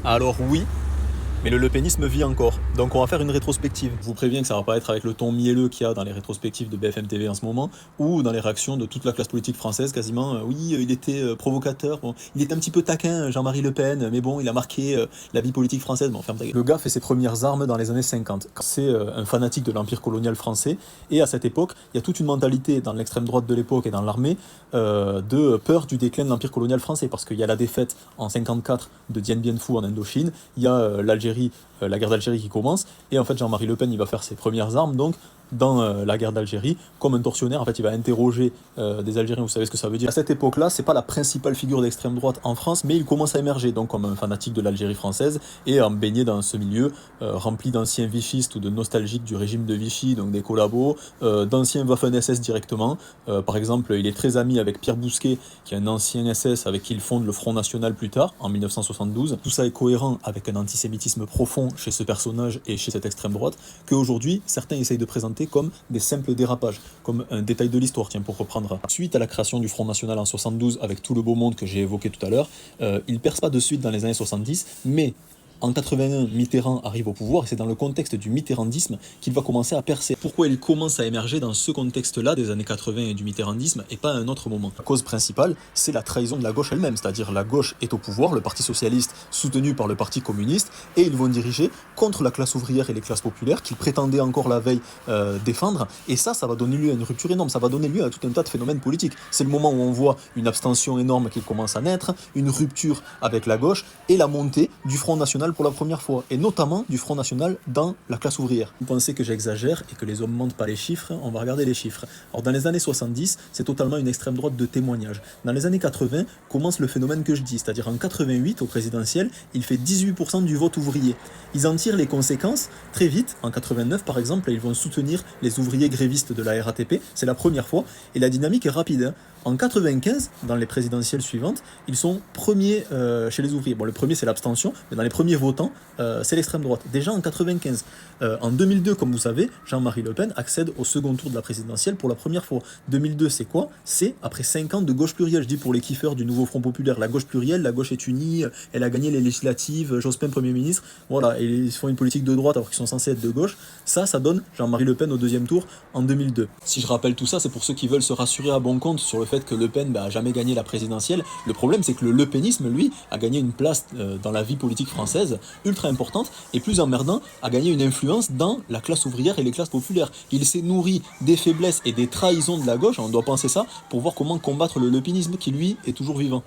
Alors oui, mais le lepénisme vit encore. Donc on va faire une rétrospective. Je vous préviens que ça va pas être avec le ton mielleux qu'il y a dans les rétrospectives de BFM TV en ce moment, ou dans les réactions de toute la classe politique française quasiment. Oui, il était provocateur, bon, il est un petit peu taquin, Jean-Marie Le Pen, mais bon, il a marqué la vie politique française. Bon, ferme ta gueule. Le gars fait ses premières armes dans les années 50. C'est un fanatique de l'Empire colonial français, et à cette époque, il y a toute une mentalité dans l'extrême droite de l'époque et dans l'armée de peur du déclin de l'Empire colonial français, parce qu'il y a la défaite en 54 de Dien Bien Phu en Indochine, il y a la guerre d'Algérie qui commence, et en fait Jean-Marie Le Pen il va faire ses premières armes donc dans la guerre d'Algérie comme un tortionnaire. En fait il va interroger des Algériens, vous savez ce que ça veut dire. À cette époque-là, c'est pas la principale figure d'extrême droite en France, mais il commence à émerger donc comme un fanatique de l'Algérie française et à baigner dans ce milieu rempli d'anciens vichistes ou de nostalgiques du régime de Vichy, donc des collabos, d'anciens Waffen-SS directement. Par exemple, il est très ami avec Pierre Bousquet, qui est un ancien SS avec qui il fonde le Front National plus tard, en 1972. Tout ça est cohérent avec un antisémitisme profond chez ce personnage et chez cette extrême droite, qu'aujourd'hui, certains essayent de présenter comme des simples dérapages, comme un détail de l'histoire, tiens, pour reprendre. Suite à la création du Front National en 72, avec tout le beau monde que j'ai évoqué tout à l'heure, il perce pas de suite dans les années 70, mais en 81, Mitterrand arrive au pouvoir et c'est dans le contexte du mitterrandisme qu'il va commencer à percer. Pourquoi il commence à émerger dans ce contexte-là des années 80 et du mitterrandisme et pas à un autre moment? La cause principale, c'est la trahison de la gauche elle-même, c'est-à-dire la gauche est au pouvoir, le Parti socialiste soutenu par le Parti communiste, et ils vont diriger contre la classe ouvrière et les classes populaires qu'ils prétendaient encore la veille défendre, et ça va donner lieu à une rupture énorme, ça va donner lieu à tout un tas de phénomènes politiques. C'est le moment où on voit une abstention énorme qui commence à naître, une rupture avec la gauche et la montée du Front National pour la première fois, et notamment du Front National dans la classe ouvrière. Vous pensez que j'exagère et que les hommes mentent pas les chiffres? On va regarder les chiffres. Alors dans les années 70, c'est totalement une extrême droite de témoignage. Dans les années 80, commence le phénomène que je dis, c'est-à-dire en 88, au présidentiel, il fait 18% du vote ouvrier. Ils en tirent les conséquences très vite. En 89, par exemple, ils vont soutenir les ouvriers grévistes de la RATP, c'est la première fois, et la dynamique est rapide, hein. En 95, dans les présidentielles suivantes, ils sont premiers chez les ouvriers. Bon, le premier, c'est l'abstention, mais dans les premiers votants, c'est l'extrême droite. Déjà en 95. En 2002, comme vous savez, Jean-Marie Le Pen accède au second tour de la présidentielle pour la première fois. 2002, c'est quoi? C'est après 5 ans de gauche plurielle. Je dis pour les kiffeurs du nouveau Front populaire, la gauche plurielle, la gauche est unie, elle a gagné les législatives, Jospin Premier ministre, voilà, et ils font une politique de droite alors qu'ils sont censés être de gauche. Ça donne Jean-Marie Le Pen au deuxième tour en 2002. Si je rappelle tout ça, c'est pour ceux qui veulent se rassurer à bon compte sur le fait que Le Pen a jamais gagné la présidentielle. Le problème, c'est que le lepénisme, lui, a gagné une place dans la vie politique française ultra importante, et plus emmerdant, a gagné une influence dans la classe ouvrière et les classes populaires. Il s'est nourri des faiblesses et des trahisons de la gauche, on doit penser ça, pour voir comment combattre le lepénisme qui, lui, est toujours vivant.